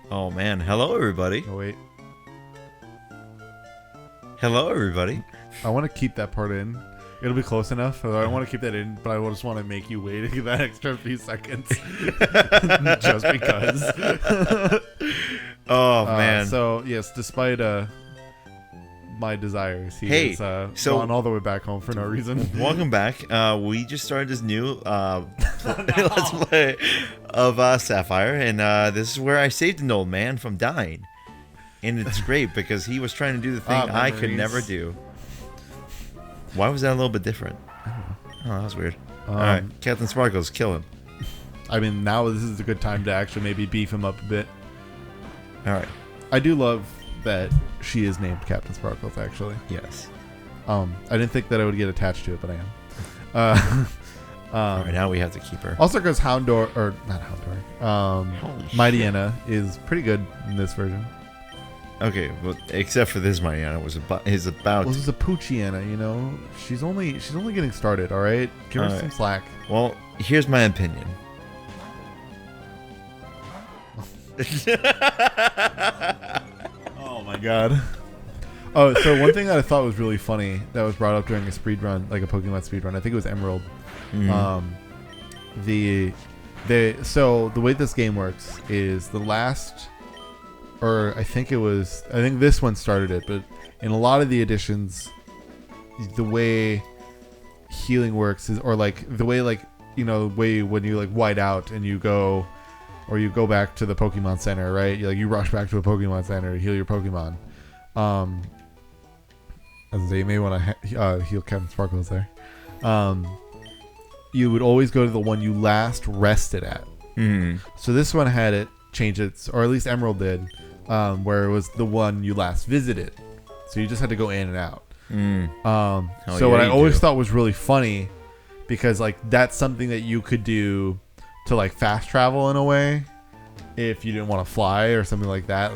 Oh man, hello everybody. Oh wait, Hello everybody. I want to keep that part in. It'll be close enough. I don't want to keep that in, but I just want to make you wait that extra few seconds, just because. Oh man. So yes, despite my desires, he Hey, has so- gone all the way back home for no reason. Welcome back. We just started this new let's play of Sapphire, and this is where I saved an old man from dying, and it's great because he was trying to do the thing I could memories. never do. Why was that a little bit different? Oh, that was weird. All right, Captain Sparkles, kill him. I mean, now this is a good time to actually maybe beef him up a bit. All right. I do love that she is named Captain Sparkles. Actually, Yes. I didn't think that I would get attached to it, but I am. All right, now we have to keep her. Also, because Houndor, or not Houndor, Holy Mighty shit. Anna is pretty good in this version. Okay, well, except for this Mariana is about. Well, this is a Poochiana, you know. She's only getting started. All right, give her All some right. slack. Well, here's my opinion. Oh my god. Oh, so one thing that I thought was really funny that was brought up during a speed run, like a Pokemon speed run. I think it was Emerald. Mhm. So the way this game works is the last, or I think this one started it, but in a lot of the editions, the way healing works is, or like the way, like, you know, way when you like white out and you go, or you go back to the Pokemon Center, right? You rush back to a Pokemon Center to heal your Pokemon. As they may want to heal Captain Sparkles there. You would always go to the one you last rested at. Mhm. So this one had it change its, or at least Emerald did, where it was the one you last visited. So you just had to go in and out. Mm. So yeah, what I you always do. thought was really funny, because like that's something that you could do to like fast travel in a way, if you didn't want to fly or something like that,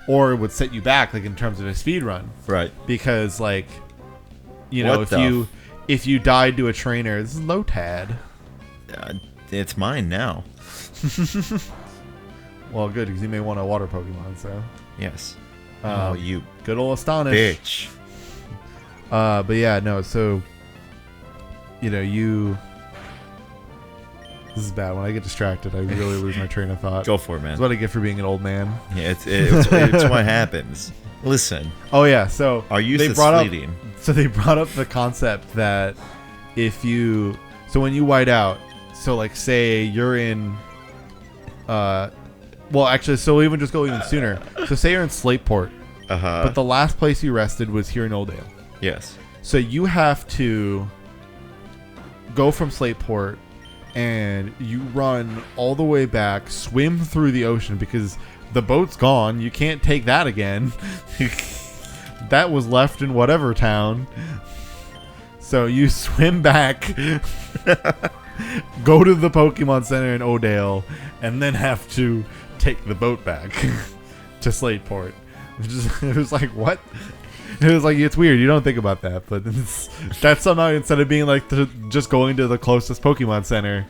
or it would set you back, like in terms of a speed run, Right. because like, you know, What if you died to a trainer, this is Lotad. It's mine now. Well, good, because you may want a water Pokemon. So Yes. Um, You good old Astonish. bitch. But yeah, no. So, you know, this is bad. When I get distracted, I really lose my train of thought. Go for it, That's man. what I get for being an old man. Yeah, it's what happens. Listen, Oh yeah, so are you they brought up sleeping? they brought up the concept that when you white out, so like say you're in well actually, so we'll even just go even sooner. So say you're in Slateport, but the last place you rested was here in Oldale. Yes. So you have to go from Slateport and you run all the way back, swim through the ocean because the boat's gone. You can't take that again. That was left in whatever town. So you swim back, go to the Pokemon Center in Odale, and then have to take the boat back to Slateport. It was like, what? It was like, it's weird. You don't think about that, but that's somehow, instead of being like just going to the closest Pokemon Center,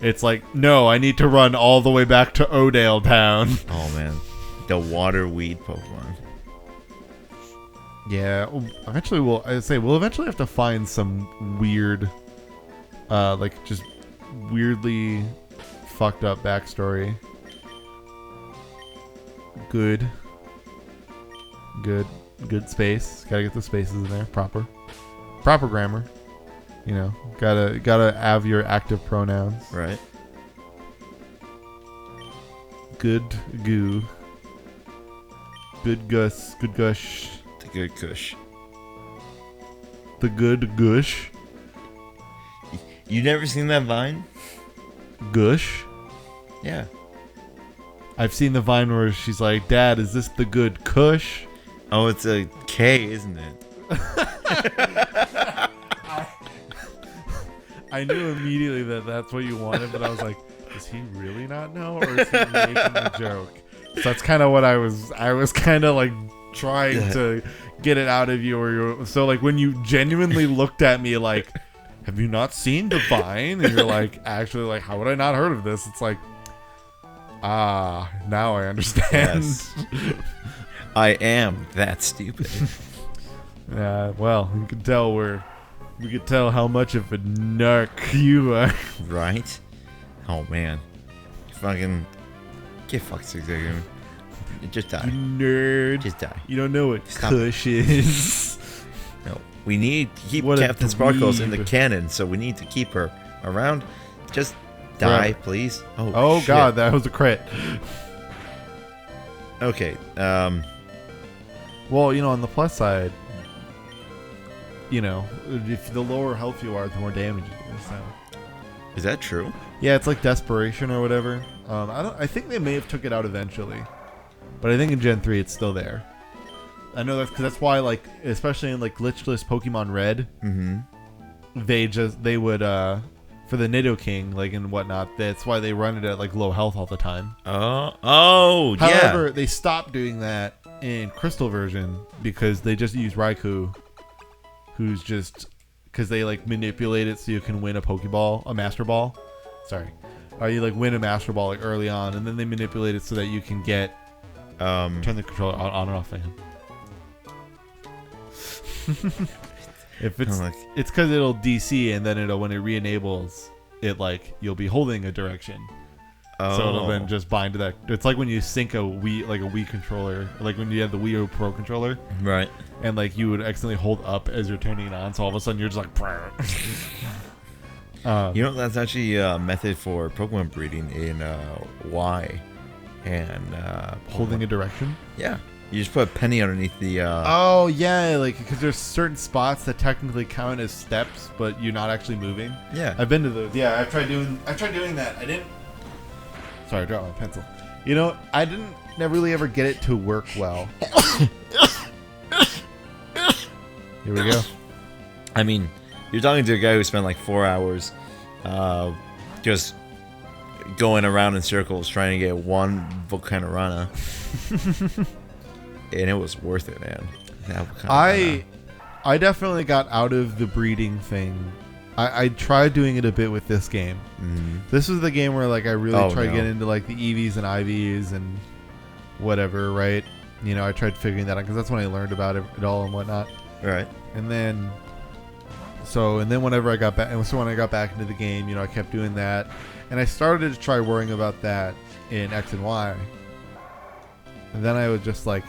it's like, no, I need to run all the way back to Odale Town. Oh man, the water weed Pokemon. Yeah, eventually we'll eventually have to find some weird, like just weirdly fucked up backstory. Good space. Gotta get the spaces in there. Proper grammar. You know, gotta have your active pronouns. Right. Good goo. Good gus. Good gush. The good Kush. The good gush. You never seen that Vine? Gush. Yeah. I've seen the Vine where she's like, Dad, is this the good Kush? Oh, it's a K, isn't it? I knew immediately that that's what you wanted, but I was like, does he really not know, or is he making a joke? So that's kind of what I was kind of like trying to get it out of you, so like when you genuinely looked at me like, have you not seen the Vine? And you're like, actually, like, how would I not heard of this? It's like, Now I understand. Yes. I am that stupid. Yeah, well, we can tell how much of a narc you are. Right? Oh, man. Fucking get fucked, Zigzag. Just die. Nerd. Just die. You don't know what Stop. Kush is. No. We need to keep What a Captain Sparkles in the dweeb. canon, so we need to keep her around. Just die, Forever. please. Oh shit. god, that was a crit. Okay. Well, on the plus side, if the lower health you are, the more damage you do. So. Is that true? Yeah, it's like desperation or whatever. I think they may have took it out eventually, but I think in Gen 3 it's still there. I know that's because that's why, like, especially in like glitchless Pokemon Red, they would for the Nidoking, like, and whatnot. That's why they run it at like low health all the time. Oh, yeah. However, they stopped doing that in Crystal version because they just use Raikou, who's just because they like manipulate it so you can win a Pokeball, a Master Ball. Sorry, you like win a Master Ball like early on, and then they manipulate it so that you can get turn the controller on and off again. If it's because it'll DC, and then when it re-enables it, like you'll be holding a direction. So it'll then just bind to that. It's like when you sync a Wii controller, like when you have the Wii U Pro controller, Right. and like you would accidentally hold up as you're turning it on, so all of a sudden you're just like. That's actually a method for Pokemon breeding in Y, and Holding a direction. Yeah, you just put a penny underneath the. Oh yeah, like because there's certain spots that technically count as steps, but you're not actually moving. Yeah. I've been to those. Yeah, I've tried doing that. I didn't. Sorry, I dropped my pencil. I didn't never really ever get it to work well. Here we go. I mean, you're talking to a guy who spent like 4 hours, just going around in circles trying to get one Volcanarana, and it was worth it, man. I definitely got out of the breeding thing. I tried doing it a bit with this game. This was the game where like I really tried to get into like the EVs and IVs and whatever, right? I tried figuring that out because that's when I learned about it all and whatnot. Right. And then whenever I got back, when I got back into the game, I kept doing that, and I started to try worrying about that in X and Y. And then I was just like,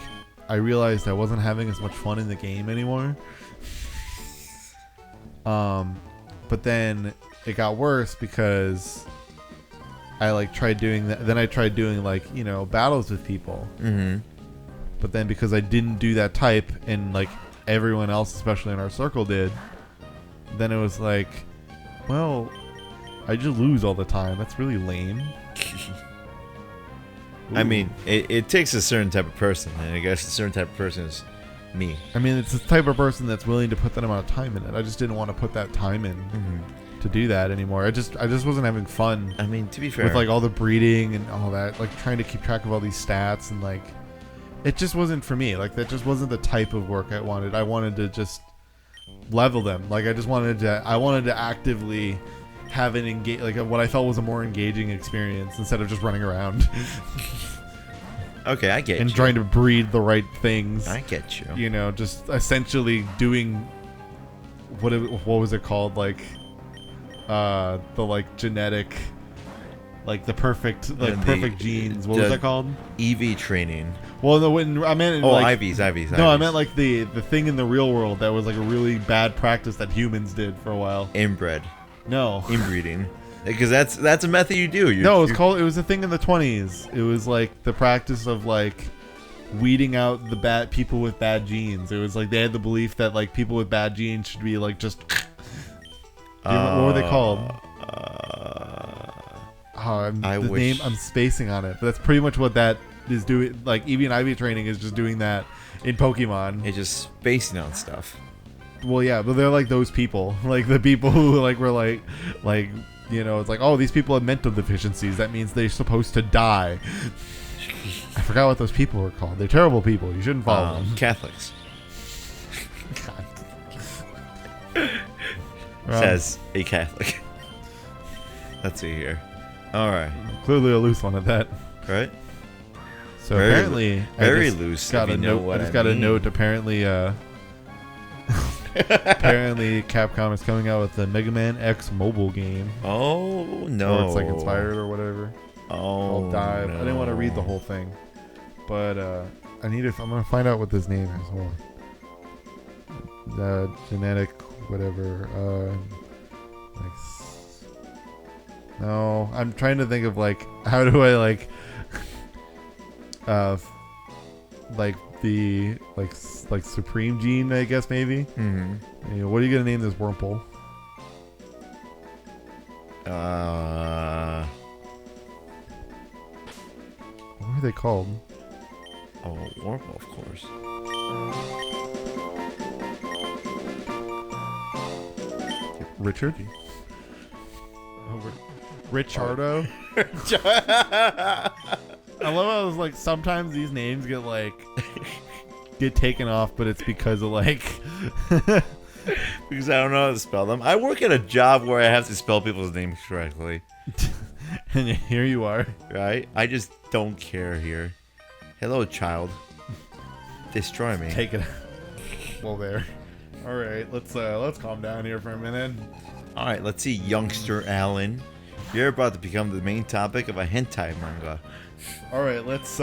I realized I wasn't having as much fun in the game anymore. But then it got worse because I like tried doing that. Then I tried doing like battles with people. But then because I didn't do that type, and like everyone else, especially in our circle, did, then it was like, well, I just lose all the time. That's really lame. I mean, it takes a certain type of person, and I guess a certain type of person is me. I mean, it's the type of person that's willing to put that amount of time in it. I just didn't want to put that time in to do that anymore. I just wasn't having fun. I mean, to be fair, with like all the breeding and all that, like trying to keep track of all these stats, and like it just wasn't for me. Like that just wasn't the type of work I wanted. I wanted to just level them. Like I wanted to actively have an engage, like what I felt was a more engaging experience instead of just running around. Okay, I get and you. trying to breed the right things. I get you. Just essentially doing what was it called? Like the like genetic, like the perfect perfect genes. What was that called? EV training. Well, no, when I meant IVs. No, I meant like the thing in the real world that was like a really bad practice that humans did for a while. Inbred. No. Inbreeding. Because that's a method you do. It was a thing in the 20s. It was like the practice of like weeding out the bad people with bad genes. It was like they had the belief that like people with bad genes should be like just. What were they called? I'm spacing on it, but that's pretty much what that is doing. Like EV and IV training is just doing that in Pokemon. It's just spacing on stuff. Well, yeah, but they're like those people, like the people who like were like. It's like, oh, these people have mental deficiencies. That means they're supposed to die. I forgot what those people were called. They're terrible people. You shouldn't follow them. Catholics. God. Says a Catholic. Let's see here. All right. Clearly a loose one at that. Right? So Very apparently, very loose, Got if a you know note. what I just I got a mean. note. Apparently, apparently Capcom is coming out with the Mega Man X mobile game. Oh no! Or it's like inspired or whatever. Oh, I'll dive. no. I didn't want to read the whole thing, but I need to. I'm gonna find out what this name is. Hold on. Genetic, whatever. No, I'm trying to think of like how do I like, like the like Supreme Gene, I guess maybe. Mm-hmm. You know, what are you gonna name this Wurmple? What are they called? Oh, Warble, of course. Richard? Richardo? I love how it's like sometimes these names get like get taken off, but it's because of like Because I don't know how to spell them. I work at a job where I have to spell people's names correctly. and here you are. Right? I just don't care here. Hello, child. Destroy me. Take it. Well, there. All right, let's calm down here for a minute. All right, let's see, youngster Alan. You're about to become the main topic of a hentai manga. All right, let's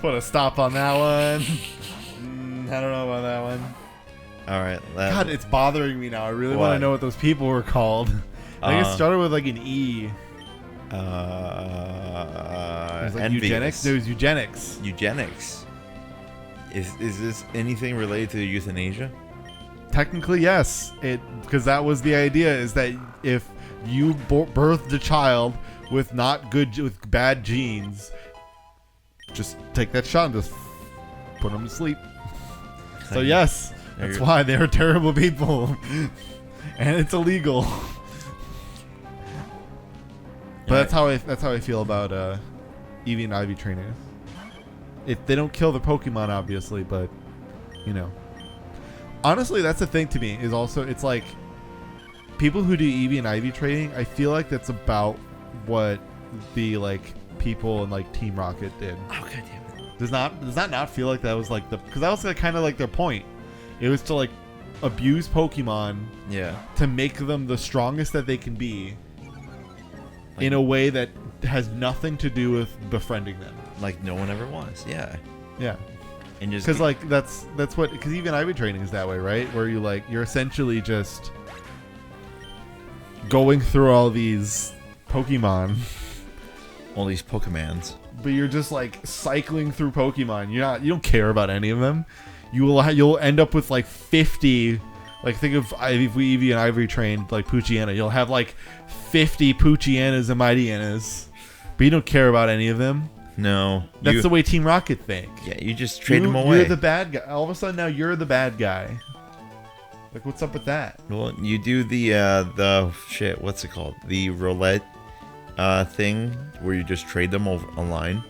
put a stop on that one. I don't know about that one. All right. God, it's bothering me now. I really want What? to know what those people were called. I think it started with like an E. It was like envious. eugenics. There was eugenics. Eugenics. Is this anything related to euthanasia? Technically, yes. Because that was the idea, is that if you birthed a child with with bad genes, just take that shot and just put them to sleep. So yes, that's why they're terrible people, and it's illegal. But that's how I feel about Eevee and Ivy trainers. If they don't kill the Pokemon, obviously, but you know. Honestly, that's the thing to me, is also it's like people who do Eevee and Ivy training, I feel like that's about what the like people in like Team Rocket did. Oh, God damn it. Does that not feel like that was like because that was like kind of like their point. It was to like abuse Pokemon, Yeah. to make them the strongest that they can be, in a way that has nothing to do with befriending them. Like no one ever was. Yeah. Yeah. And just Because like that's what, because even Ivy training is that way, right? Where you're essentially just going through all these Pokemon, all these Pokemons. but you're just like cycling through Pokemon. You don't care about any of them. You'll end up with like 50. Like think of if we Eevee and Ivory trained like Poochyena, you'll have like 50 Poochyenas and Mightyenas, but you don't care about any of them. No. That's the way Team Rocket think. Yeah, you just trade them away. You're the bad guy. All of a sudden now you're the bad guy. Like what's up with that? Well, you do the shit. What's it called? The roulette thing where you just trade them over online,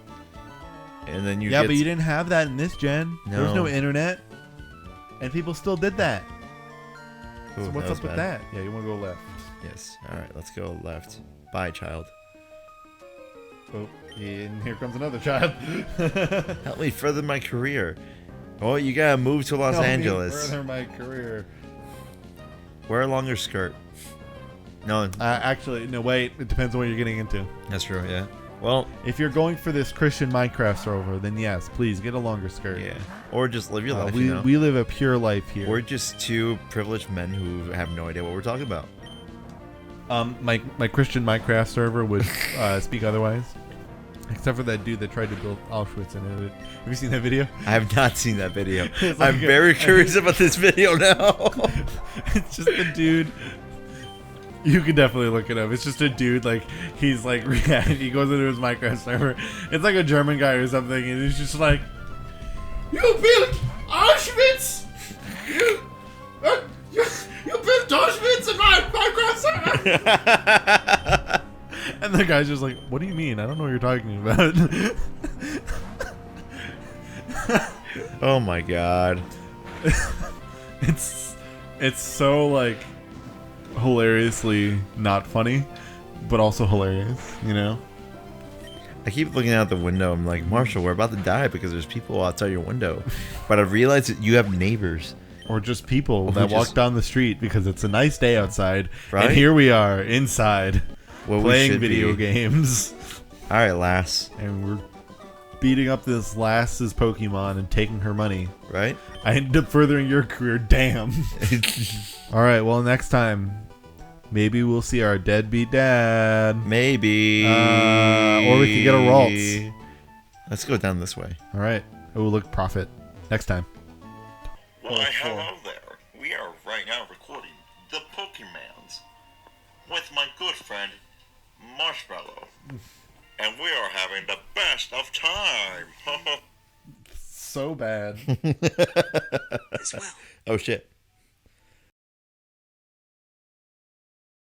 and then you but you didn't have that in this gen. There was No. no internet, and people still did that. Ooh, So what's that was up with bad. that? Yeah, you want to go left. Yes. All right, let's go left. Bye, child. Oh, and here comes another child. Help me further my career. Oh, you gotta move to Los Help me Angeles. further my career. Wear a longer skirt. No, Actually, no, wait. It depends on what you're getting into. that's true. Yeah. Well, If you're going for this Christian Minecraft server, then yes, please get a longer skirt. yeah. Or just live your life. we you know? we live a pure life here. We're just two privileged men who have no idea what we're talking about. My Christian Minecraft server would speak otherwise, except for that dude that tried to build Auschwitz in it. Have you seen that video? I have not seen that video. It's like I'm very curious about this video now. It's just a dude. You can definitely look it up. It's just a dude, like, he's like, he goes into his Minecraft server. It's like a German guy or something, and he's just like, "You built Auschwitz! You built Auschwitz in my Minecraft server!" And the guy's just like, "What do you mean? I don't know what you're talking about." Oh my god. It's so like hilariously not funny, but also hilarious, you know? I keep looking out the window. I'm like, Marshall, we're about to die because there's people outside your window. But I realized that you have neighbors. Or just people that walk down the street because it's a nice day outside. Right? And here we are inside Well, playing video games. All right, Lass. And we're beating up this Lass's Pokemon and taking her money. Right? I ended up furthering your career. Damn. All right, well, next time, maybe we'll see our deadbeat dad. Maybe. Or we could get a Ralts. Let's go down this way. All right. Oh, look, profit. Next time. Why, hello there. We are right now recording the Pokemans with my good friend Marshmallow. And we are having the best of time. So bad. Oh, shit.